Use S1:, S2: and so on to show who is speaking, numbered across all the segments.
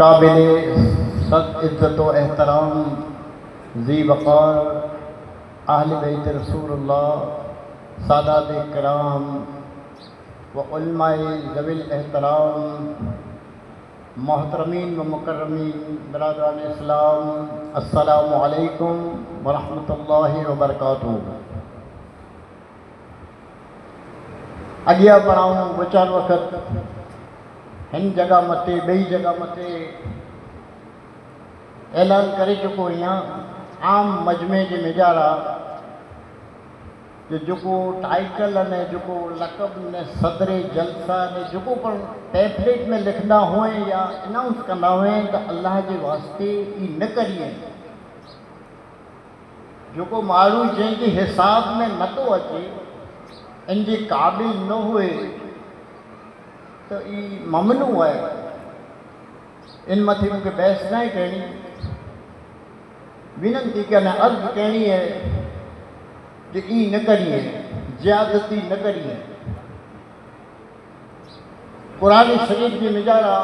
S1: काबिल सद इज़्ज़त व एहतराम ज़ी वक़ार अहल बैत रसूलुल्लाह सादात किराम व उलमाए ज़विल एहतराम मोहतरमीन व मुकर्रमीन बरादरान इस्लाम, अस्सलामु अलैकुम व रहमतुल्लाहि व बरकातुहू। अॻियां पढ़ाऊं गुचार वक़्त हिन जगह मथे ॿई जगह मथे ऐलान करे चुको आहियां आम मजमे जे मिजारा जो जेको टाइटल ने जेको लक़ब ने सदरे जलसा ने जेको पण पैम्फलेट में लिखंदा हुए या अनाउंस कंदा हुए त अल्लाह जे वास्ते ई न करिए। जेको माण्हू जंहिंजे हिसाब में नथो अचे इन जे क़ाबिल न हुए तो ये ममनू है। इन मथे मुझे बहस न करनी, विनती करना, अर्ज कहनी है कि ई न करिए, ज्यादती न करिए। कुरान शरीफ जी मिजारा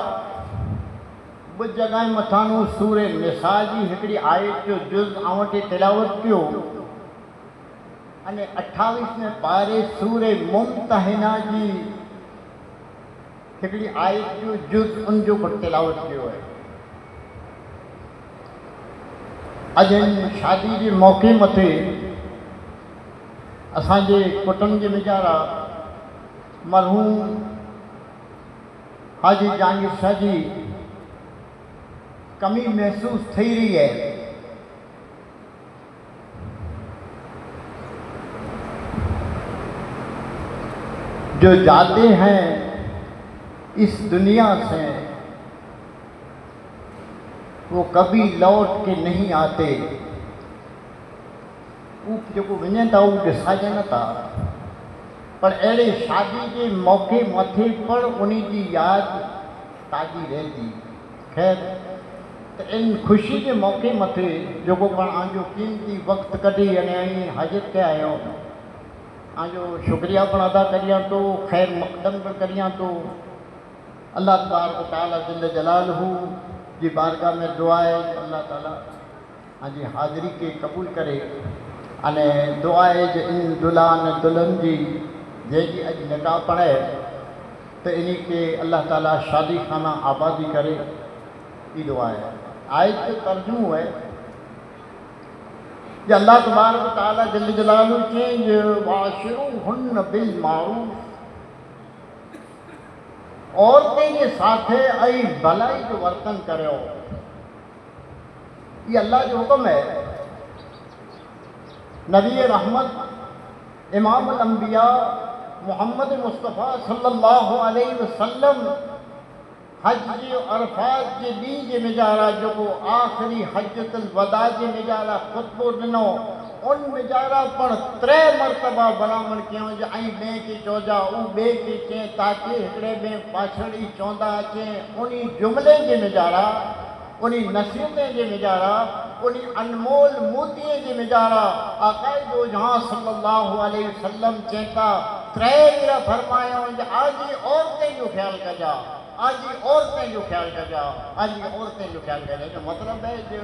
S1: ब जगह मथानू सूरे निसा जी हिकड़ी आयत जो जुज़ आवटे तिलावत कियो अने 28 में पारे सूरे मुम्तहिना जी हिकड़ी आयत जो जुज़ उन जो पर तिलावत कियो है। अज शादी के मौके मथे असांजे कुटुंब जे मिजारा मरहूम हाजी जहांगीर शाह जी कमी महसूस थी रही है। जो जाते हैं इस दुनिया से वो कभी लौट के नहीं आते। जो वञनि था उहे ॾिसाजनि था, पर अहिड़े शादी के मौके मथे पर उन जी यादि ताज़ी रहंदी। ख़ैर त तो इन खुशी के मौके मथे जो पंहिंजो कीमती वक्त कढी अने हज ते आयो आजो शुक्रिया पण अदा करियां तो खैर मकदम पण करियां तो अल्लाह तबारक तआला जल्ल जलालहू जी बारगाह में दुआ है अल्लाह ताला जी हाज़िरी के कबूल करे अने दुआ है जो इन दुल्हन दुल्हन जी जैसी अज निकाह पढ़े तो इन्हीं के अल्लाह ताला शादी खाना आबादी करे ये दुआ है। आयत के तर्जुमो है जो अल्लाह तबारक तआला जल्ल जलालहू चेंज वाशिरुहुन्न बिल मारूफ औरतें के साथे आई भलाई जो वर्तन करो ये अल्लाह जो हुक्म है। नबी रहमत इमाम अल अंबिया मोहम्मद मुस्तफ़ा सल्लल्लाहु अलैहि वसल्लम हज जे अरफात के ॾींहं जे मिजारा जो आख़िरी हजतुल वदा जे मिजारा ख़ुतबो ॾिनो उन मिजारा पण 3 मरतबा भलामण कयूं ऐं ॿिए खे चइजा उ ॿिए खे चए ताकि हिकिड़े ॿिए पाछड़ी चवंदा अचे उन जुमिले जे मिजारा उन नसीहतें जे मिजारा उन अनमोल मोतीअ जे मिजारा आकाए दो जहां सल्लल्लाहु अलैहि वसल्लम चेता 3 भेरा फरमायो आज औरतें जो ख्याल कजा आज औरतें जो ख्याल कजा आज औरतें जो ख्याल कजा जो मतलब है जो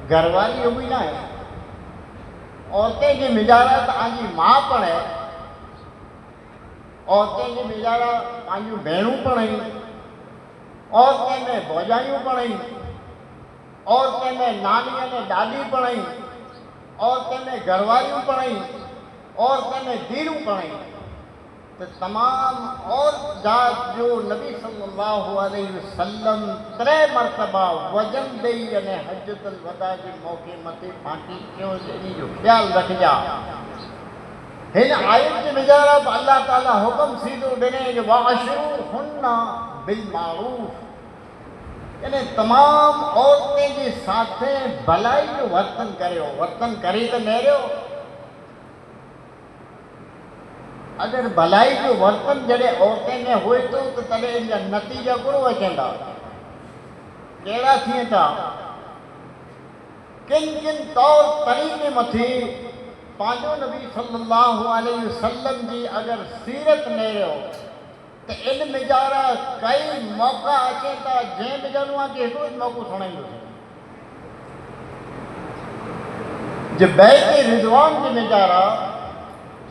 S1: घरवारी हुई ना है औरतें के मिजारा तो आज माँ पण है औरतें के मिजारा आज भेणूं पण आहिनि औरतें में भौजाइयूं पण आहिनि औरतें में नानी ने दादी पण आहिनि औरतें में घरवारियूं पण आहिनि औरतें में धीरूं पण आहिनि तो तमाम और जात जो नबी सल्लल्लाहु अलैहि वसल्लम 3 मरतबा वजन दई अने हजतुल वदा के मौके मथे फांटी क्यों इन जो ख्याल रखजा हिन आयत के मिजारा अल्लाह ताला हुक्म सीधो ॾिने जो वाशिरुहुन्ना बिल मारूफ यानी तमाम औरतें के साथे भलाई जो वर्तन करियो वर्तन करे तो नेरियो अगर भलाई जो वर्तन जड़े औरतें में हुए तो तॾहिं इनजा नतीजा कहिड़ो अचंदा कहिड़ा थियनि था किन किन तौर तरीक़े मथे पंहिंजो नबी सल्लल्लाहु अलैहि वसल्लम जी अगर सीरत नेरियो तो इन मिजारा कई मौक़ा अचनि था जंहिं मिजारूं आहे कि हिकिड़ो ई मौक़ो सुणाईंदुसि जो बैत रिज़वान जे मिजारा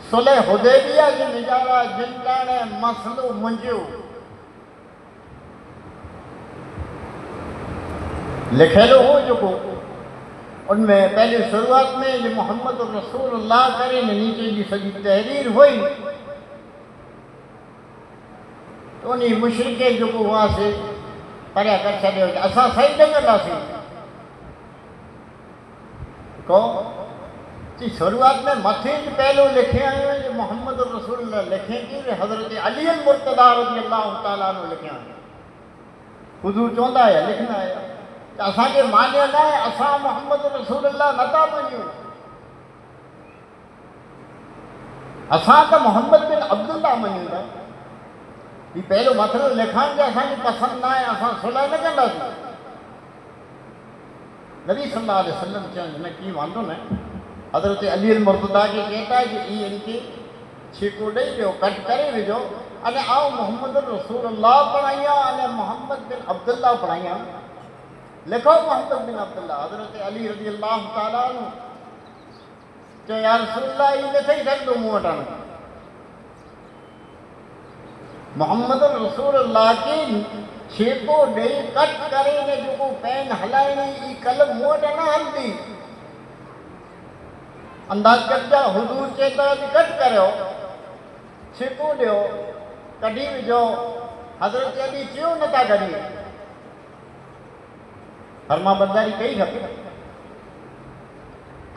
S1: सुलह हुदैबिया जे मिजारा जिन ॼाणे मसलो मुंझियो लिखियलु हो जेको उनमें पहले शुरुआत में जो मोहम्मद रसूलुल्लाह करे नीचे जी सॼी तहरीर हुई तो उन मुशरिके जेको हुआसीं परियां करे छॾियो असां सही न कंदासीं को जी शुरुआत में मथे पहलो लिखे आयो है मोहम्मद रसूलुल्लाह लिखे कि हज़रत अली अल मुर्तदा रज़ी अल्लाह तआला अन्हु लिखे आयो हुजूर चवंदा है लिखना है असां के मान्य न है असां मोहम्मद रसूलुल्लाह नथा मञूं असां तो मोहम्मद बिन अब्दुल्लाह मञूं था ये पहलो मसलो लिखान जो असां पसंद ना है असां सुलह न कंदासीं नबी सल्लल्लाहु अलैहि वसल्लम चवनि न की वांदो न हज़रत अली अल मुर्तदा के कहता है कि इनके छीको ॾेई ॾियो कट करे विझो अने आओ मोहम्मद रसूलुल्लाह पढ़ाइया अने मोहम्मद बिन अब्दुल्लाह पढ़ाइया लिखो मोहम्मद बिन अब्दुल्लाह हज़रत अली रज़ी अल्लाह तआला अन्हु चयो या रसूलल्लाह ये न थी सघंदो मूं वटि हाणे मोहम्मद रसूलुल्लाह के छेको ॾेई कट करे ने जेको पेन हलाइणी ई कलम मूं वटि न हलंदी अंदाज कटिजा हुजूर चेता कट करियो छिको ॾियो कढी विझो हज़रत अली चयो नथा कढी फरमा बरदारी कई खपे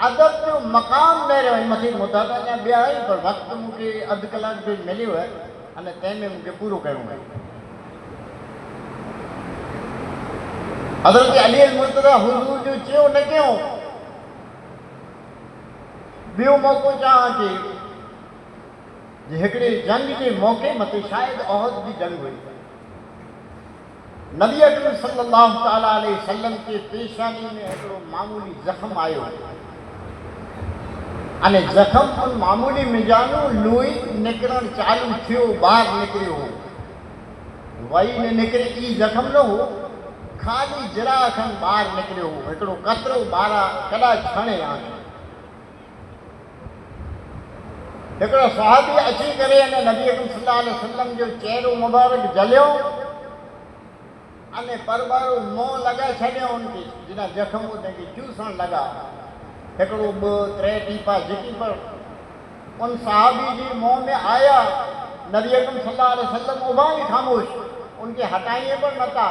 S1: अदब जो मक़ाम न रहियो मथे मुदाद अञा ॿिया आहिनि पर वक़्तु मूंखे अधु कलाक जो मिलियो आहे अने तंहिंमें मूंखे पूरो कयो आहे हज़रत अली अल मुर्तज़ा हुजूर जो चयो न कयो ॿियो मौक़ो चाहां कि हिकिड़े जंग के मौक़े मथे शायदि औहद जी जंग हुई नबी अकरम सल्लल्लाहु ताला अलैहि वसल्लम के पेशानी में हिकिड़ो मामूली ज़ख़्म आयो अने ज़ख़्म उन मामूली मिजानो लोई निकिरण चालू थियो, ॿाहिरि निकिरियो हो। वही ने निकिरे ई ज़ख़्म न हो, खाली जरा खन ॿाहिरि निकिरियो हो, हिकिड़ो कतरो ॿारहं कॾा छणे आणे। हिकिड़ो सहाबी अची करे अने नबी अकरम सल्लल्लाहु अलैहि वसल्लम जो चेहरो मुबारक जलियो अने परबारो मोह लॻाए छॾियो उनखे, जिना ज़ख़्म उनखे चूसण लॻा। हिकिड़ो ॿ टे टीपा जेकी पर उन सहाबी जी मुंह में आया। नबी अकरम सल्लल्लाहु अलैहि वसल्लम उभा ही खामोश, उनके हटाइए पर नथा,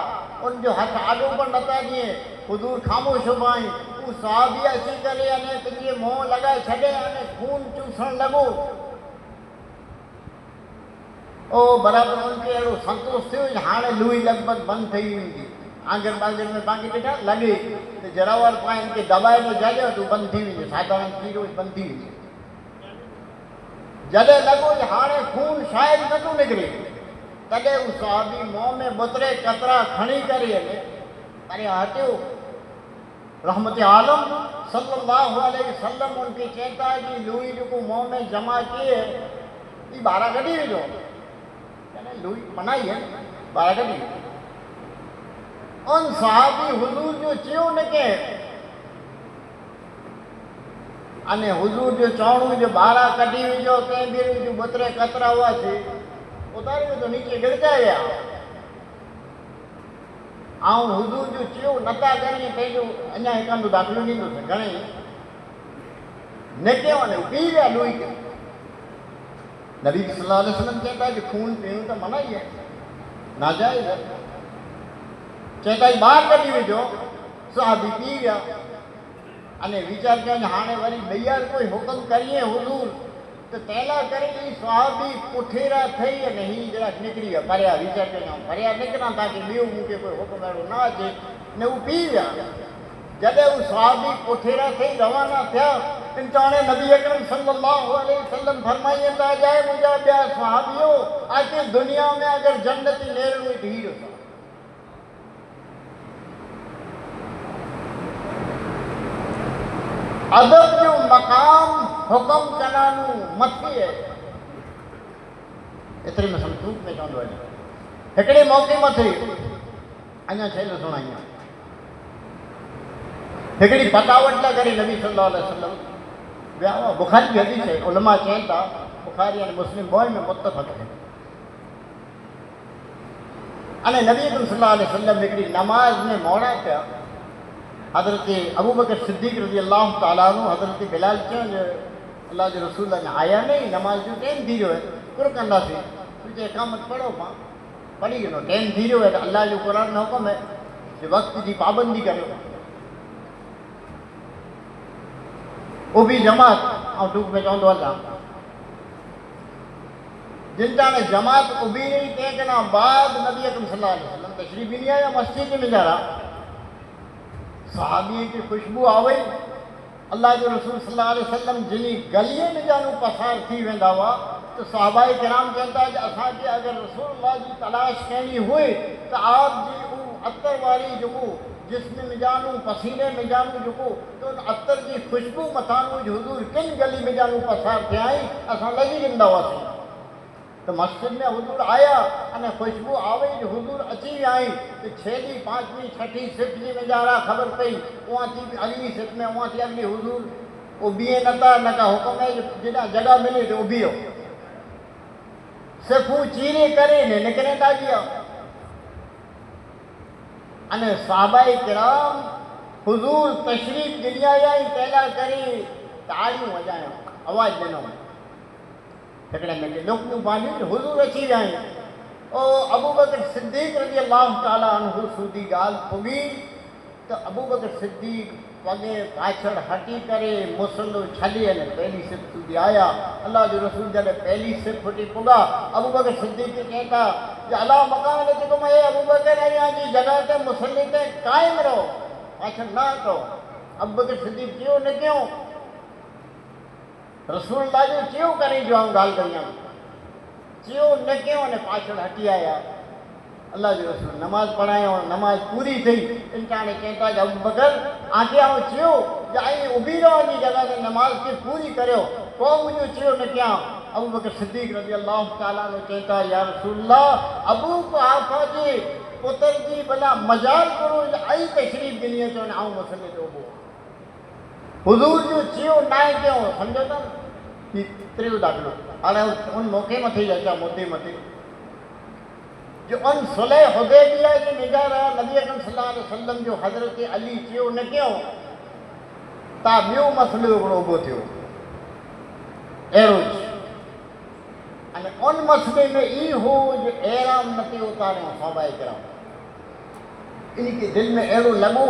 S1: उनजो हथ आॾो पर नथा ॾिए, हुज़ूर खामोश उभा आहिनि। हू सहाबी अची करे अने पंहिंजे मुंहुं लॻाए छॾे अने खून चूसण लॻो। ओ बराबरि उनखे अहिड़ो संतोष थियो, हाणे लुई लॻभॻि बंदि थी वेंदी। आंगर बांगर में तव्हांखे ॾिठा लॻे त जरावर पाइनि खे दॿाए में जॾहिं तूं बंदि थी वेंदी, साधारण कीड़ो बंदि थी वेंदी। जॾहिं लॻो त हाणे खून शायदि नथो निकिरे, तॾहिं हू सहाबी मुंहं में ॿ टे कतरा खणी करे अरे हटियो। रहमत आलम सल्लल्लाहु अलैहि वसल्लम उनखे चवनि था कि लुई जेको मुंहं में जमा किए ई ॿाहिरां कढी विझो। लुई मनाई है, ॿाहिरां कढी उन सहाबी हुज़ूर जो चयो न के अने हुज़ूर जो चवणो जो ॿाहिरां कढी विझो, कंहिं बि जो ॿ टे कतरा हुआसीं उतारे विधो, नीचे गिरजाए विया। ऐं हुज़ूर जो चयो नथा करी पंहिंजो अञा हिकु हंधि दाख़िलो ॾींदुसि, घणेई न कयो अने पी विया लुई खे। नबी सल्लल्लाहु अलैहि वसल्लम चवंदा कि खून पीऊं त मनाई है, नाजाइज़ है। चवंदा ॿाहिरि कढी विझो, सहाबी पी विया। अने वीचार कयो हाणे वरी ॿीहर कोई हुकुम करिए हुज़ूर त तैला करे ई सहाबी पुठेरा थई अने हीअ जरा निकिरी विया परिया। वीचार कयो परिया निकिरां ताकि ॿियो मूंखे कोई हुकुम अहिड़ो न अचे, न हू पी विया। जॾहिं हू सहाबी पुठेरा थई रवाना थिया त हाणे नबी अकरम सल्लल्लाहु अलैहि वसल्लम फरमाइनि था जाए मुंहिंजा ॿिया सहाबियो आखिर दुनिया में अगरि जन्नती नेरणो त हीरो अदब जो मकाम हुकुम कनानू मथे है। एतिरे में संतूक में चवंदो आहे हिकिड़े मौक़े मथे अञा शइ सुणाई आहे। हिकिड़ी पतावट लाइ करे नबी सल्लल्लाहु अलैहि वसल्लम विया हुआ। बुखारी जी हदीस है, उलमा चवनि था बुखारी यानी मुस्लिम बॉय में मुत्तफ़क़ है। अने नबी सल्लल्लाहु अलैहि वसल्लम हिकिड़ी नमाज में मोड़ा थिया। हज़रत अबू बकर सिद्दीक़ रज़ी अल्लाह ताला अन्हु हज़रत बिलाल चयो जो अल्लाह जे रसूल आया नहीं, नमाज जो टाइम थी वियो है, कुर कंदासीं। तुंहिंजे इक़ामत पढ़ो, मां पढ़ी वञो, टाइम थी वियो है त अल्लाह जो क़ुरान में हुकुम है कि वक़्त जी पाबंदी करियो। वो भी जमात ऐं टूक में चवंदो अलाह जिन जाने जमात उभी रही तंहिं खां बाद नबी अकरम सल्लल्लाहु अलैहि वसल्लम तशरीफ़ ॾिनी आहे मस्जिद में ज़रा सहाबी की खुशबू आवई। अल्लाह जो रसूल सल्लल्लाहु अलैहि वसल्लम जिनी गलीअ में जानू पसार थी वेंदा हुआ तो सहाबाए किराम चवंदा कि असांखे अगरि रसूलुल्लाह जी तलाश करणी हुई तो आप जी वो अतर वारी जेको जिस्म में जानू पसीने में जानू जेको तो उन अतर की खुशबू मथानू हुज़ूर किन गली में जानू पसार थिया आई असां लॻी वेंदा हुआसीं। तो मस्जिद में हुज़ूर आया अने खुशबू आवई जो हुज़ूर अची विया आहिनि। तो 6वीं 5वीं 6ठी सिफ़ जी नज़ारा ख़बर पई, उहा थी अगली सिफ़ में उहा थी अगली हुज़ूर वो बीहे नथा न का हुकुम है जिना जगह मिले तो बीहो सिफ़ूं चीरे करे ने निकिरे था गिया। अने सहाबाए किराम हुज़ूर तशरीफ़ ॾिनी आई पहला करे ताड़ियूं वॼायूं, आवाज़ ॾिनो। हिकिड़े में लोकूं बांधियूं हुज़ूर अची विया आहिनि। ओ अबू बकर सिद्दीक़ रज़ी अल्लाह ताला अन्हु सूदी ॻाल्हि पुगी त अबू बकर सिद्दीक़ वॻे पाछड़ हटी करे मुसलो छॾे अने पहली सिफ़ सूदी आया। अल्लाह जो रसूल जॾहिं पहली सिफ़ फुटी पुगा अबू बकर सिद्दीक़ चवनि था अला मकान जेको मैं अबू बकर अञा जी जॻह ते मुसले ते क़ाइमु रहो, पाछड़ न हटो। अबू बकर सिद्दीक़ चयो न कयो रसूलुल्लाह जो चयो करे जो ॻाल्हि कई चयो न कयो अने पाछड़ हटी आया। अल्लाह जो रसूल नमाज पढ़ायो, नमाज पूरी थी। इन टाणे चवंदा कि अबू बकर आके आऊं चयो जे आई उभी रहो जी जगह ते नमाज खे पूरी करियो, को मुंहिंजो चयो न कयां। अबू बकर सिद्दीक़ रज़ी अल्लाह ताला ने चवंदा या रसूलल्लाह अबू कुहाफ़ा जे पुत्र जी भला मजाल करो आई तशरीफ़ ॾिनी अचो न आऊं मसले ते उभो हुज़ूर जो चयो नाहे कयो। सम्झो था कि टियों दाख़िलो हाणे उन मौक़े मथे अचा मुद्दे मथे जो उन सुलह हुदैबिया जे निगारा नबी अकरम सल्लल्लाहु अलैहि वसल्लम जो हज़रत अली चयो न कयो ता ॿियो मसइलो हिकिड़ो उभो थियो अहिड़ो अने उन मसइले में ई हो जो एराम न ते उतारियो सहाबाए किराम। इन खे दिलि में अहिड़ो लॻो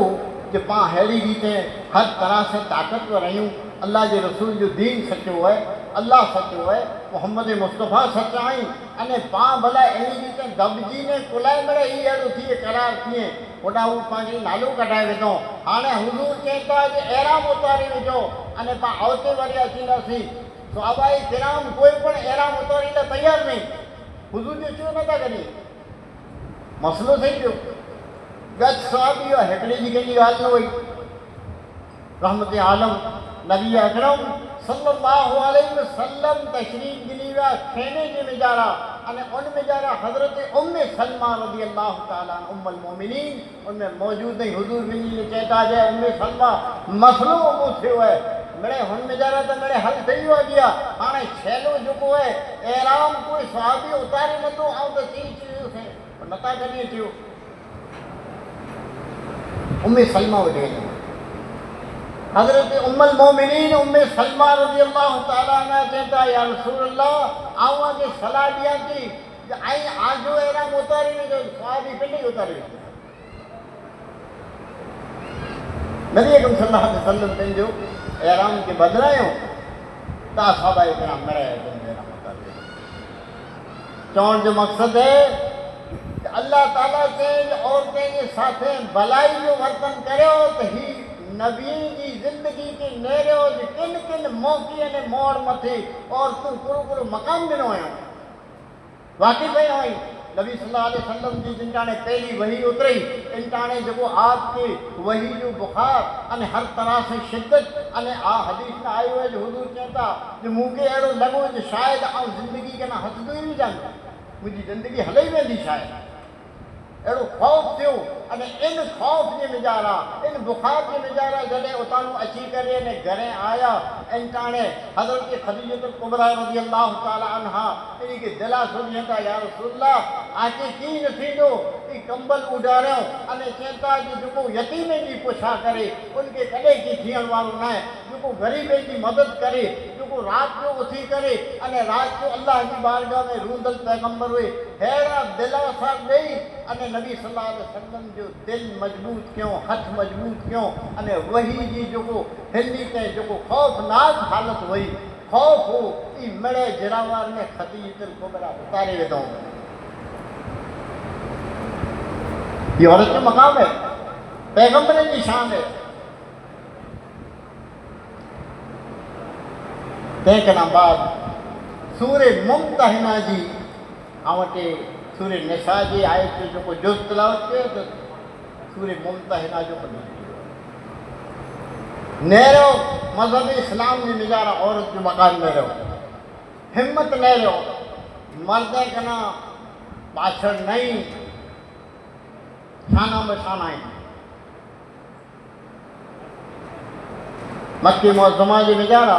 S1: कि पाण अहिड़ी रीति हर तरह से ताक़तवर आहियूं। अल्लाह जे रसूल जो दीन सचो है, अल्लाह सचो है, मोहम्मद मुस्तफ़ा सचा आहिनि। अने पाण भला अहिड़ी रीति दॿिजी ने कुलाए मिड़े ई अहिड़ो थिए करार थिए होॾा हू पंहिंजो नालो कढाए विधो। हाणे हुज़ूर चवनि था कि एराम उतारे विझो अने पाण अवते वरी अचींदासीं। सहाबाए किराम कोई पण एराम उतारी लाइ तयारु नहीं। हुज़ूर जो चयो नथा कनि मसइलो सही पियो। गज सहाबी हिकिड़े जी कंहिंजी ॻाल्हि न हुई। रहमत आलम नबी अकरम सल्लल्लाहु अलैहि वसल्लम तशरीफ़ ॾिनी विया खेमे जे मिजारा अने उन मिजारा हज़रत उम्मे सलमा रज़ी अल्लाह ताला उम्मुल मोमिनीन उनमें मौजूद हुई। हुज़ूर वञी चवंदा जे उम्मे सलमा मसइलो उभो थियो है मिड़े हुन मिजारा त मिड़े हल थी वियो अॻियां। हाणे छैलो जेको है एराम कोई सहाबी उतारे नथो ऐं त चई चयोसीं नथा कॾहिं थियो। उम्मे सलमा वटि वञो हज़रत उम्मुल मोमिनीन उम्मे सलमा रज़ी अल्लाह ताला अन्हा चवंदा या रसूल अल्लाह आऊं अॻे सलाह ॾियां थी ऐं आजो एराम उतारी विझो। सहाबी पिंडी उतारे विझो। नबी अकरम सल्लल्लाहु अलैहि वसल्लम पंहिंजो एराम खे बदिलायो ता सहाबाए किराम मिड़े एराम उतारे चवण जो मक़सदु है कि अल्लाह ताला चई औरतें जे साथे भलाई जो वर्तन करियो त ही नबी जी ज़िंदगी के नेरियो किन किन मौक़े ने मोड़ मथे और तू पूरो पूरो मकाम ॾिनो आहियो। वाक़ई पियो आई नबी सल्लल्लाहु अलैहि वसल्लम जी जिन टाणे पहली वही उतरी इन टाणे जेको आपके वही जो बुखार अने हर तरह से शिद्दत अने हदीस में आयो है जो हुज़ूर चवंदा जो मूंखे अहिड़ो लॻो जो शायदि आउं ज़िंदगी खे न हथंदो ई विझां मुंहिंजी ज़िंदगी हले ई वेंदी शायदि अहिड़ो ख़ौफ़ थियो। अने इन ख़ौफ़ जे मिजारा इन बुखार जे मिजारा जॾहिं उतां अची करे ने घरे आया इन टाणे हज़रत ख़दीजतुल कुबरा रज़ी अल्लाह ताला अन्हा इन खे दिलासो ॾियनि था या रसूलल्लाह आके कीअं न थींदो ई कंबल उॾारियो अने चवनि था जो जेको यतीमनि जी पुछा करे उनखे कॾहिं की थियण वारो न आहे जेको ग़रीबनि जी मदद करे जेको राति जो उथी करे अने राति जो अल्लाह जी बारगाह में रूंदल पैगंबर हुए अहिड़ा दिलासा ॾेई अने नबी सल्लल्लाहु अलैहि वसल्लम जो दिलि मजबूत कयो हथ मजबूत कयो अने वही जी जेको हिंदी ते जेको ख़ौफ़नाक हालत हुई ख़ौफ़ हो ई मिड़े जिरावार में ख़दीजतुल कुबरा उतारे विधो। ये औरत जो मकाम है पैगंबर की शान है। तंहिं बाद सूरे मुमतहिना जी वटि सूर्य निसा जी आयत जो जेको जुज़ तिलावत कयो त सूर्य मुमतहिना जो पढ़ी नेरो मज़हब इस्लाम जी निजारा औरत जो मकान नेरो हिम्मत नेरो मर्द कना पाछड़ नहीं शाना बशाना आहिनि। मक्की मुअज़्ज़मा जी निजारा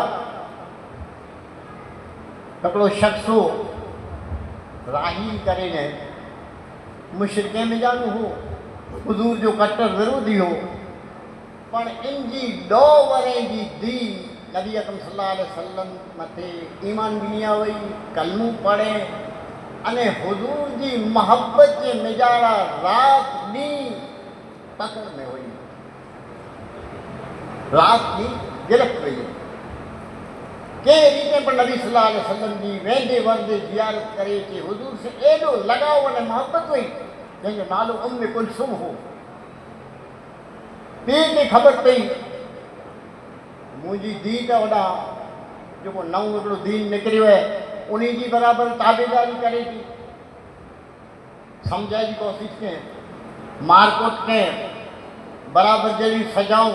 S1: हिकिड़ो शख़्स हो राही करे ने मुशरिक़े में जानू हो हुज़ूर जो कट्टर विरोधी हो पर इन जी ॾो वरे जी धी नबी अकरम सल्लल्लाहु अलैहि वसल्लम मथे ईमान बिनिया हुई कलमू पढ़े अने हुज़ूर जी मोहब्बत जे मिजारा राति ॾींहुं पकड़ में हुई राति ॾींहुं गिरफ़्त हुई के रीते पर नबी सल्लल्लाहु अलैहि वसल्लम जी वेंदे वंदे ज़ियारत करे कि हुज़ूर से एॾो लगाव अने मोहब्बत हुई जंहिंजो नालो उम्मे कुलसुम हो। पीउ खे ख़बर पई मुंहिंजी धीउ त वॾा जेको नओं हिकिड़ो दीन निकिरियो आहे उन जी बराबरि ताबेदारी करे थी समझाई की कोशिश करें, मारकुट करें, बराबर जड़ी सजाऊं,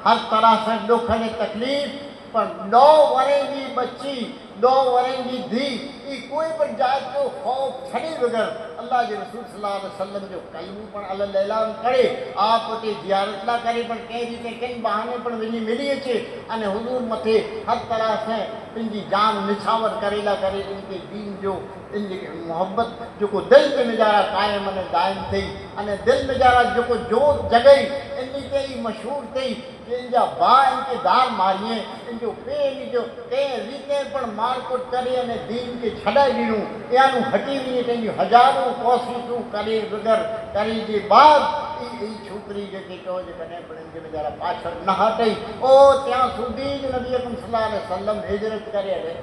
S1: हर तरह से दुख ने तकलीफ, पर 9 वरे की बच्ची, 9 वरे की धी, ई कोई पर जात जो खौफ छड़ी बगैर अल्लाह के रसूल सल्लल्लाहु अलैहि वसल्लम जो कलमू पण अल्लाह ऐलान करे, आप उते जियारत ला करे, पण कई रीते कई बहाने पण वही मिली अचे अने हुजूर मथे हर तरह से इनकी जान निछावर करेला करे, इनके दीन जो इनकी मोहब्बत जो को दिल में नजारा कायम अने दायम थी अने दिल में जरा जो को जोत जगई इनकी ते मशहूर थी इनजा बा इनके दार मारिए इनजो पे इनजो के रीते पण मारकुट करे अने दीन के छडाई दीणू यानु हटी वी तेजी हजारों कोशिशों करे बगैर करे जे बाद ई छोकरी जे तो जे कने पण इनके में जरा पाछड़ न हटई ओ त्या सुधी नबी अकरम सल्लल्लाहु अलैहि वसल्लम हिजरत करे रे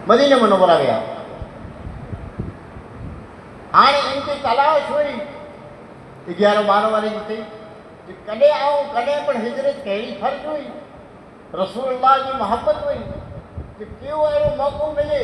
S1: मदीने मुनव्वरा गया। हाँ इनकी तलाश हुई 11-12 वाली जी थी कॾहिं आऊं कॾहिं पण हिजरत कहिड़ी फर्ज हुई रसूलुल्लाह जी मोहब्बत हुई कि क्यों अहिड़ो मौक़ो मिले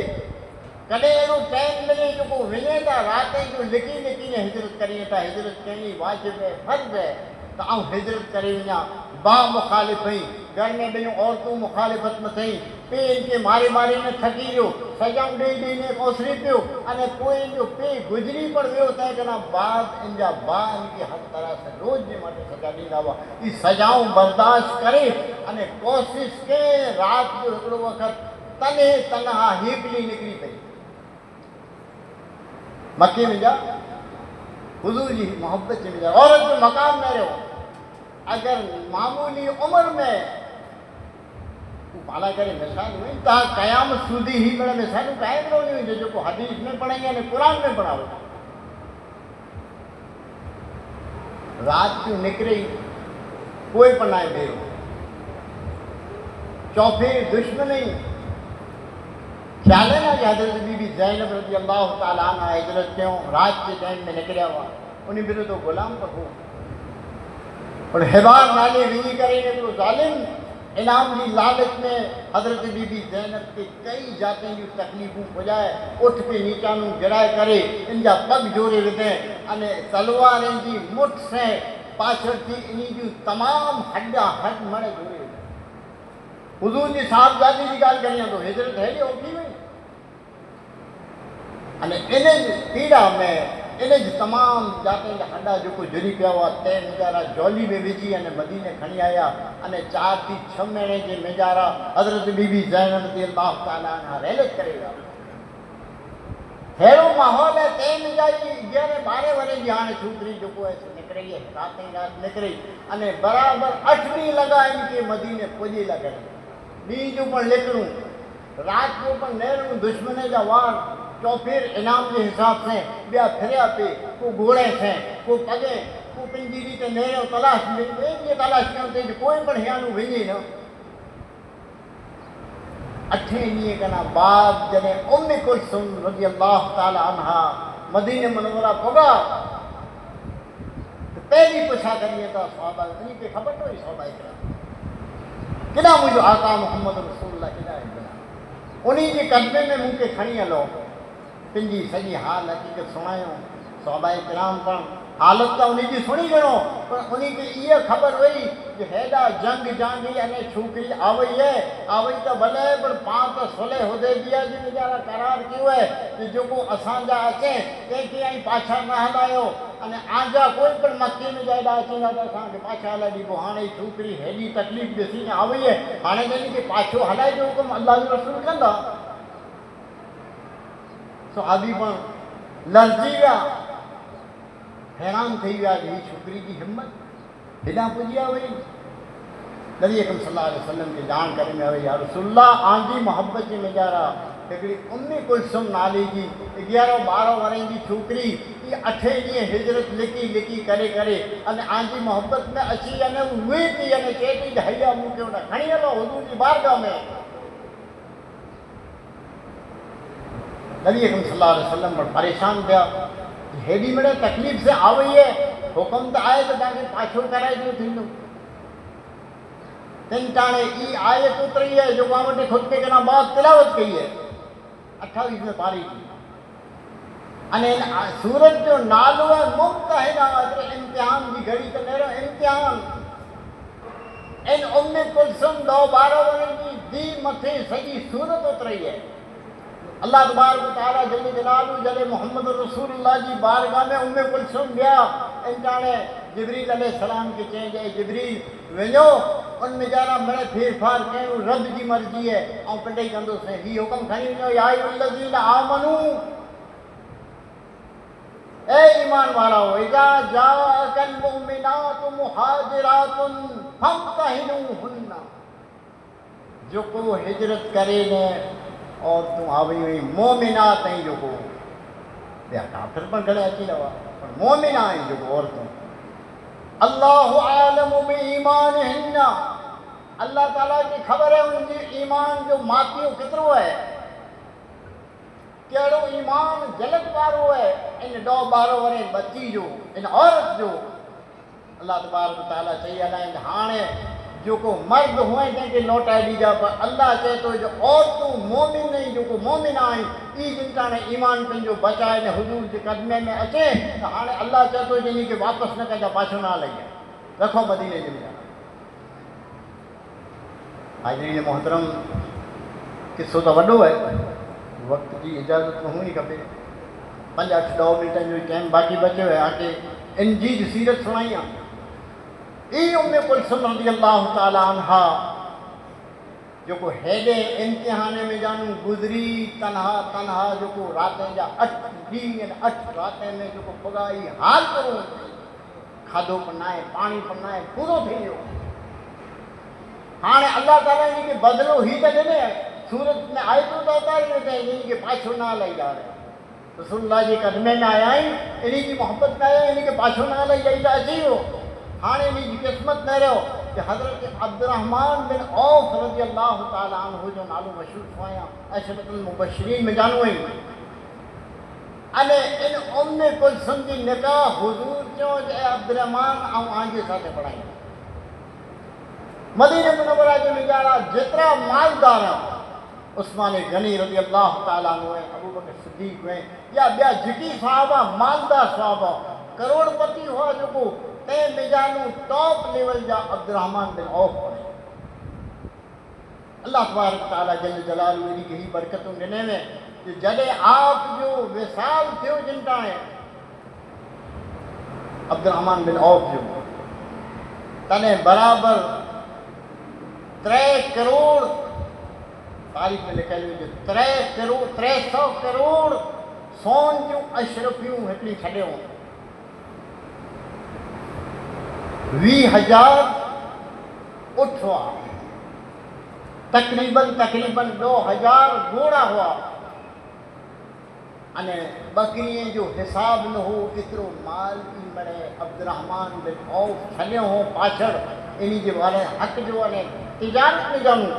S1: कॾहिं अहिड़ो टाइम मिले जेको वञे था राति जो लिकी लिकी ने हिजरत करिए था हिजरत करणी वाजिब है फर्ज है तो आऊं हिजरत करे वञा बा मुखालिफ़ हुई घर में ॿियूं औरतूं मुखालिफ़त में थी पे इनके मारे मारे ने थकी वियो सजाऊं ॾेई ॾेई ने ओसरी पियो अने पोइ इनजो पे गुज़री पण वियो तंहिं खां बाद इनजा बा इनके हर तरह से रोज़ जे माटे सजा ॾींदा हुआ ई सजाऊं बर्दाश्त करे अने कोशिश के राति जो हिकिड़ो वक़्तु तने तनहा हिकली निकिरी पई मके में जा हुजूर जी मोहब्बत में जा औरत जो मकाम न रहो अगर मामूली उम्र में पाला करे मिसाल हुई ता कयाम सुधी ही बड़ा मिसाल कायम रहनी हुई जो हदीस में पढ़ाई ने कुरान में पढ़ाओ रात क्यों निकले कोई पढ़ाए बेरो चौथे दुश्मन ही ख्याल है ना कि हजरत बीबी ज़ैनब रज़ी अल्लाह ताला अन्हा हिजरत क्यों रात के टाइम में निकलिया हुआ उन्हें बिरो तो गुलाम पर हो और हिबार नाले विझी करे तो ज़ालिम इनाम की लालच में हजरत बीबी ज़ैनब के कई जातियों की तकलीफ़ूं पुजाए उठ के नीचानू गिराए करे इनजा पग जोड़े विधे अने तलवार जी मुठ से पाछड़ थी इन जूं तमाम हड्डा हड मणे जोड़े हुजूर जी साहबजादी की गाल करियां तो हिजरत है औखी हुई अने इन पीड़ा में इन तमाम जाते हड्डा जो को जुड़ी पिया हुआ तय मेजारा जौली में विझी अने मदीने खणी आया अने 4 थी 6 महीने जे मेजारा हजरत बीबी ज़ैनब रज़ी अल्लाह ताला अन्हा रहलत करेगा हेड़ो माहौल है तय मेजारी 11-12 वरे जी हाणे छोकरी जो को है निकरी है रात निकरी अने बराबर 8 ॾींहं लगा इनके मदीने पुॼे लगे ॾींहं जो पण लिकड़ूं रात जो पण नेरणूं दुश्मन जा वार चौफेर इनाम के हिसाब से बिया फिरिया पे को घोड़े से को पगे को पिंजीरी ते नेरो तलाश में ये तलाश कयूं ते कोई पण हियानु वञे न 8 ॾींहं खां बाद जॾहिं उम्मे कुलसुम रज़ी अल्लाह ताला अन्हा मदीने मुनव्वरा पहुता तो पहली पुछा करिए तो सहाबा इन्हीं के खबर तो सहाबा इकराम केॾा मुंहिंजो आका मोहम्मद रसूलुल्लाह केॾा उन्हीं के कदमे में मूंखे खणी हलो पिंजी सॼी हाल हक़ीक़त सुणायूं सहाबा इकराम पण हालत तो उन्हीं की सुनी गणो पर उन्हीं की ये खबर हुई कि हेॾा जंग जांगी अने छोकरी आवई तो भले पर पांच सुलह हुदैबिया जी वीचारा करार कियो है कि जो असांजा अचे कंहिंखे ऐं पाछा न हलायो अने आजा कोई पण मक्के में जाएगा अचींदा तो असांखे पाछा हलाए ॾिबो हाणे छोकरी हेॾी तकलीफ़ ॾिसी आवई है हाणे त इनखे पाछो हलाए जो हुकुम अल्लाह जो रसूल कंदा सहाबी पण लरजी विया हैरान थी विया ही छोकरी की हिम्मत हेॾा पुॼिया वई नबी अकरम सल्लल्लाहु अलैहि वसल्लम की जान करे में या रसूलुल्लाह आंजी मोहब्बत जी मेजारा हिकिड़ी उम्मे कुलसुम नाले जी 11-12 वरनि जी छोकरी ये 8 ॾींहं हिजरत लिकी लिकी करे करे अने आंजी मोहब्बत में अची अने उहे थी अने चए थी हैया मूंखे उन खणी हलो हुजूर जी बारगाह में नबी अकरम सल्लल्लाहु अलैहि वसल्लम पर परेशान थिया हेॾी महिल तकलीफ़ से आवई है हुकुम तो आए तो तव्हांखे पाछो कराए जो थींदो तिन टाणे ई आयत उतरी है जो मां वटि खुद के कना बाद तिलावत कई है 28 में पारी थी अने सूरत जो नालो है मुमतहिना इम्तिहान की घड़ी तो मेरो इम्तिहान इन उम्मे कुलसुम 12 वरन की दी मथे सजी सूरत उतरी है। अल्लाह तबारक व तआला जल्ल जलालू जले मोहम्मद रसूलुल्लाह जी बारगाह में उम्मे कुलसुम गया इंटाने जिब्रील अलैहिस्सलाम के चेंजे जिब्रील वञो उन में जाना मरे फेर फार कयूं रब जी मर्जी है ऐं पिंडई कंदो से ही हुकम खणी वञो या अय्युहल्लज़ीना आमनू ए ईमान वालाओ इज़ा जाअकल मुमिनातु मुहाजिरातुन फम्तहिनूहुन्ना जो को हिजरत करे ने और तू आवी हुई मोमिनात हैं जो को या काफिर पर गले अची लवा पर मोमिना हैं जो को औरतों अल्लाहु आलमु बि ईमानिहिन्ना अल्लाह ताला की खबर है उनकी ईमान जो मातियो कितरो है केड़ो ईमान जलत वारो है इन 12 वरे बच्ची जो इन औरत जो अल्लाह तबारक व तआला चई अलाइन हाणे जो को मर्द हुए जैसे लौटाए दीजा पर अल्लाह चए तो जो औरतूं मोमिन नहीं जो को मोमिना आई ई जिनका ने ईमान पंहिंजो बचाए ने हुजूर के कदमे में अचे तो हाणे अल्लाह चए तो जिनी के वापस न कजा पाछो ना लगे रखो मदीने जे में हाज़रीन मोहतरम किस्सो तो वॾो है वक्त की इजाज़त तो हुई खपे 5-8 मिनटन जो टाइम बाक़ी बचो है आके इन जी सीरत सुनाई ई उम्मे कुलसुम रज़ियल्लाहु ताला अन्हा जो को हेडे इम्तिहान में जानू गुजरी तन्हा तन्हा जो को रात जा 8 ॾींहं 8 रात में जो को पुगाई हाल करो खाधो पनाए पानी पनाए पूरो थी वियो हाणे अल्लाह ताला इन के बदलो ही त ॾिने सूरत में आए तो उतारी वेठे इन के पाछो ना लई जा रहे रसूलुल्लाह जी कदमे में आया इन की मोहब्बत में आया इन के पाछो ना लई जाई त अची वियो हाणे इन की किस्मत न रहो कि हज़रत अब्दुर्रहमान बिन औफ रज़ियल्लाहु ताला अन्हु जो नालो मशहूर हुआ अशरतुल मुबश्शिरीन में जानू है अने इन उम्मे कुलसुम जी निकाह हुजूर जो अब्दुर्रहमान ऐं आंजे साथे पढ़ाई मदीने मुनव्वरा जे में जाना जितरा मालदार उस्मान गनी रज़ियल्लाहु ताला अन्हु अबू बकर सिद्दीक़ हुए या ॿिया जिकी सहाबा मालदार सहाबा करोड़पति हुआ जो को ते मिजानू टॉप लेवल जा अब्दुर्रहमान बिन औफ बने अल्लाह तबारक व तआला जल्ल जलालू इन की ही बरकतों ॾिने में कि जॾहिं आप जो विसाल थियो जिन टाणे अब्दुर्रहमान बिन औफ जो तने बराबर 3 करोड़ तारीख में लिखल हुई 300 करोड़ सोन जूं अशरफियूं हिकिड़ी छॾियो 20,000 उठ हुआ तकरीबन 2000 घोड़ा हुआ अने बकरी जो हिसाब न हो इतरो माल की मरे अब्दुर्रहमान बिन औफ छॾियो हो पाछड़ इन जे वारे हक़ जो अने तिजारत में जानू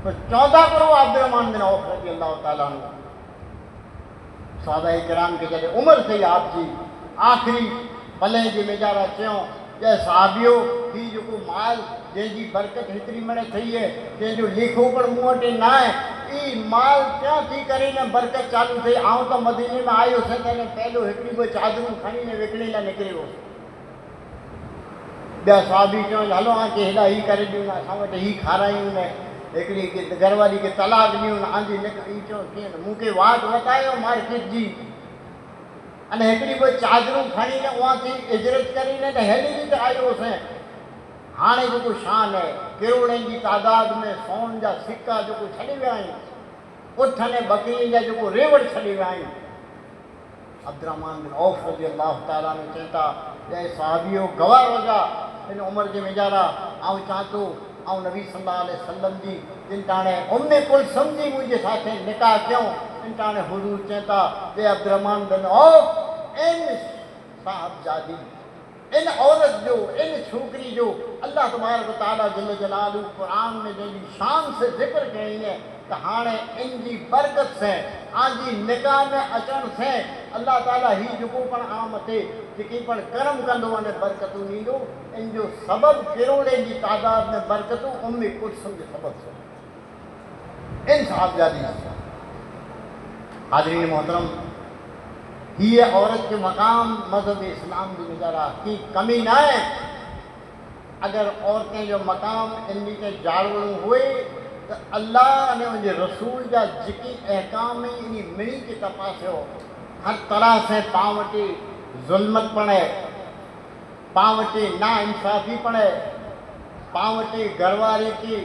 S1: तो 14 करोड़ अब्दुर्रहमान बिन औफ रज़ियल्लाहु ताला अन्हु सहाबाए किराम के जॾहिं उम्र थी आप जी आखिरी पले जे मेजारा चयो जे साहबियो ही जो को माल जंहिंजी बरकत हेतिरी मणे थी है जंहिंजो लिखो पर मूं वटि न आहे ई माल क्या थी करे न बरकत चालू थी आऊं तो मदीने में आयो से तने पहलो हिकिड़ी ॿ चादरूं खणी ने विकिणे लाइ निकिरी वियो ॿिया साहबी चयो हलो आके हेॾा ही करे ॾियूं असां वटि ही खारायूं न हिकिड़ी घरवारी के तलाक ॾियूं आंजी निकिरी चयो कीअं मूंखे वाट वतायो मार्केट जी अने हिकिड़ी ॿ चादरूं खणी ने उहा थी इजरत करी ने त हेॾी रीति आयोसीं हाणे जेको शान है करोड़नि जी तादाद में सोन जा सिक्का जो को छॾे विया आहिनि उठ ने बकरी जा जो को रेवड़ छॾे विया आहिनि अब्दुर्रहमान बिन औफ रज़ियल्लाहु ताला ने चवता जय साहबियो गवाह रोजा इन उम्र जे मेजारा आऊं चां थो ऐं नबी सल्लल्लाहु अलैहि वसल्लम जी जिन टाणे उम्मे कुलसुम जी मुंहिंजे साथे निकाह कयूं इन टाणे हुजूर चवता जय अब्दुर्रहमान बिन औफ इन साहबजादी इन औरत जो इन छोकरी जो अल्लाह तबारक व तआला जल्ल जलालू कुरान में जंहिंजी शान से जिक्र कई है त हाणे इन जी बरकत से आजी निकाह में अचण से अल्लाह ताला ही जेको पण आम थे जेकी पण कर्म कंदो वञे बरकतूं ॾींदो इन जो सबब करोड़े जी तादाद में बरकतूं उम्मे कुलसुम जे सबब से इन साहबजादी हाज़रीन मोहतरम हीअ औरत जो मक़ाम मज़हब इस्लाम जी गुज़ारा की कमी न आहे। अगर औरतें जो मक़ाम इन ते जाड़वणो हुए तो अल्लाह ने उनके रसूल जा जेकी अहकाम इन मिणी के तपासियो हर तरह से पाण वटि ज़ुल्मत पड़े, पाण वटि ना इंसाफ़ी पड़े, पाण वटि घरवारी की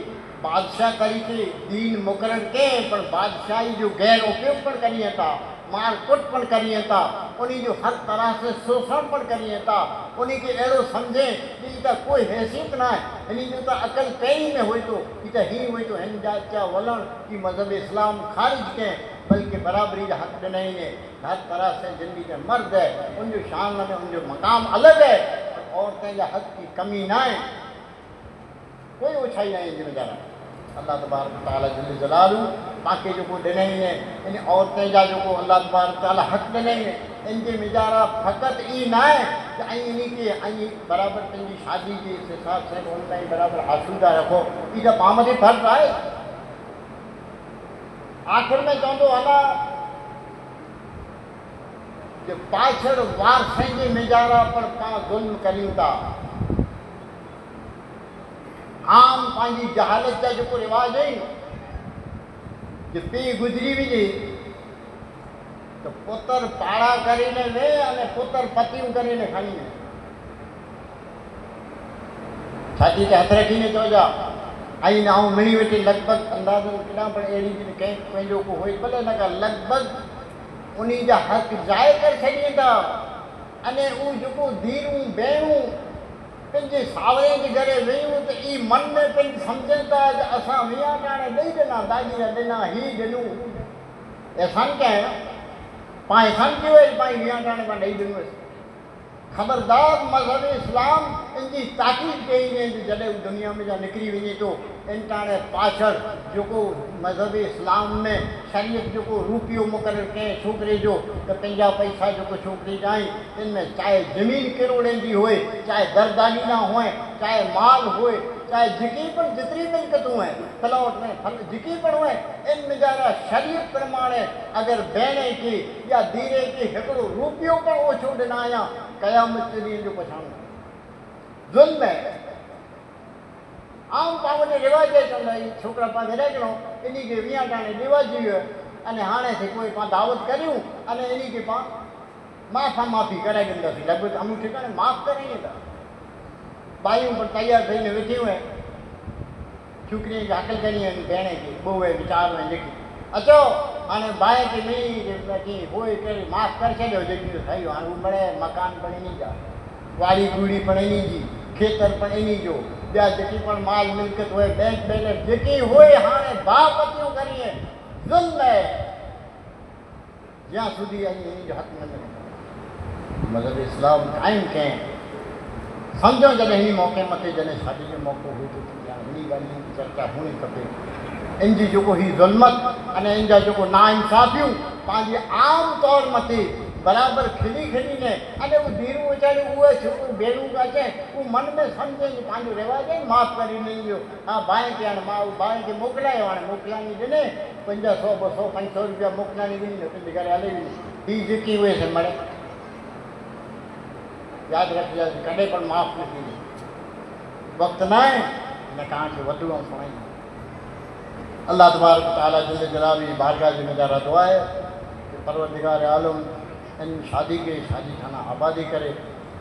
S1: बादशाह तरीके दीन मुकरर के पर बादशाही जो गैर उपयोग पण करिए था, मार कुट पण करिए था, उन्हीं जो हर तरह से शोषण पण करिए था, उन्हीं के अड़ो समझे कि तो कोई हैसियत ना है, इन्हीं जो तो अकल कई में हुई तो ही हुई तो हिन जा चा वलण की मज़हब इस्लाम खारिज के बल्कि बराबरी का हक नहीं है। हर तरह से जिंदगी में मर्द है उनजो शान में उनजो मकाम अलग है, औरतें जा हक की कमी ना है, कोई ओछाई नहीं जिम्मेदार। अल्लाह तबारक तआला जल्ल जलालू बाकी जो को ॾिनई ने इन औरतें जा जो को अल्लाह तबारक तआला हक ॾिनई ने इन जे मिजारा फ़क़त ई न आहे कि इन्हीं के बराबर पंहिंजी शादी के हिसाब से उन बराबर आसूदा रखो, ई त पाण ते फ़र्ज़ आहे। आख़िर में चवंदो अला जो पाछड़ वारसनि जे मिजारा पर पाण ज़ुल्म करियूं था। आम पंहिंजी जहालत जा जेको रिवाज आहिनि जो पीउ गुज़री विझे तो पुत्र पाड़ा કરીને વે અને પુત્ર પતિયું કરીને ખણી વે छाती ते हथ रखीने चो जा आई ना मिली वेठी लगभग अंदाज़ो केॾा पण अहिड़ी जी कंहिं पंहिंजो को हुई भले न का लगभग उन्हीं जा हक़ ज़ाय करे छॾीनि था। अने उहो जेको धीरूं भेणूं पंहिंजे सावरे जे घरे वेयूं त ई मन में पंहिंजी सम्झनि था कि असां विया टाणे ॾेई ॾिना दादी ॾिना हीअ ॾिनूं अहसान कया है पाण अहसान कयो आहे पाण विया टाणे पाण ॾेई ॾिनोसि। ख़बरदार मज़हब इस्लाम इनकी ताक़ीद कई वेंदी जॾहिं दुनिया में जा निकिरी वञे थो इन टाणे पाछड़ जेको मज़हब इस्लाम में शरीयत जेको रुपियो मुक़ररु कयईं छोकिरे जो त पंहिंजा पैसा जेको छोकिरी ॾाई इन में चाहे ज़मीन किरोड़नि जी हुए, चाहे दरदारी ना हुए, चाहे माल हुए, चाहे जेकी पण जेतिरी मिल्कतूं आहिनि प्लॉट में फल जेकी पण हुए इन मिजारा शरीयत प्रमाणे अगरि भेण खे या धीरे खे हिकिड़ो रुपियो पण ओछो ॾिना या क़यामत जे ॾींहं जो पछाणो ज़ुल्म है। आम पाण वटि रिवाज चवंदा आहियूं छोकिरा पाण घरे ॾिनो इन्ही खे वीह टाणे रिवाजी वियो अने हाणे से कोई पाण दावत करियूं अने इन्ही खे पाण माफ़ी कराए ॾींदासीं लॻभॻि अमूं ठिकाणे माफ़ करे ॾींदा। बायूं पर तयारु थीने वेठियूं आहिनि छोकिरीअ खे अकल करणी आहिनि भेण खे ॿोए वीचार में जेकी अचो हाणे बाहि खे मिली होए करे माफ़ करे छॾियो जेकी ठही हाणे उहो बड़े मकान पण इन्ही जा, वाड़ी कूड़ी पण इन्ही जी, खेतर पण इन्ही जो, ॿिया जेकी पण माल मिल्कत हुए बैंक बैलेंस जेकी हुए हाणे भाउ पतियूं करिए ज़ुल्म है ज्यां સુધી इन्ही जो हक़ न मिले। मज़हब इस्लाम क़ाइम कयईं सम्झो जॾहिं हिन मौक़े मथे जॾहिं शादी जो मौक़ो हुई तो हिन ॻाल्हियुनि जी चर्चा हुअणु खपे। इन जी जेको ही ज़ुल्मत अने इन जा जेको नाइंसाफ़ियूं पंहिंजी आम तौर मथे बराबरि खिली ने अने उहो धीरूं वीचारियूं उहे छोकिरियूं भेणूं पिया अचे उहो मन में सम्झे पंहिंजो रिवाज आहे माफ़ करे ॾींदियो। हा बाहि खे हाणे मां बाहि खे मोकिलायो हाणे मोकिलाणी ॾिने 500 200 500 रुपया मोकिलाणी ॾिनी पंहिंजे घर हले वई हीअ जेकी उहे से मरे यादि रखिजांइ कॾहिं पण माफ़ न थींदी। वक़्तु न आहे हिन कहाणी खे वधू ऐं सुणाईंदो। अल्लाह तबारक तआला जल्ल जलालुहु जी बारगाह जी नज़ारा दुआ है कि परवरदिगार आलम इन शादी के शादी खाना आबादी करे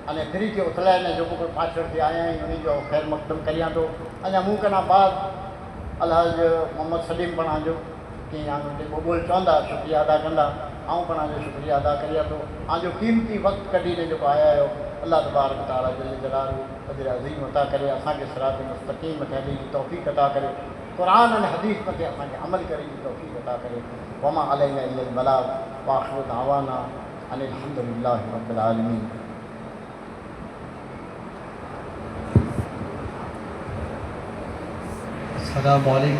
S1: अने फिरी के उथलाए ने जेको कोई पाछड़ थी आया आहियूं उन्हीं जो ख़ैर मक़दम करियां थो। अञा मूं कना बाद अलहाज मोहम्मद सलीम पणा जो कि बोल चवंदा शुक्रिया अदा कंदा आऊं पणा जो शुक्रिया अदा करियां थो जो क़ीमती वक़्तु कढी ने जेको आया आहियो। अल्लाह तबारक तआला जल्ल जलालुहु अजर अज़ीम अता करे असांखे सिरात मुस्तक़ीम मथे हलण जी तौफ़ीक़ अता करे क़ुरान अने हदीस मथे असांखे अमल करण जी तौफ़ीक़ अता करे। वमा अलैना इल्लल बलाग व आख़िरु दावाना अनिल हम्दुलिल्लाहि रब्बिल आलमीन।
S2: अस्सलामु अलैकुम।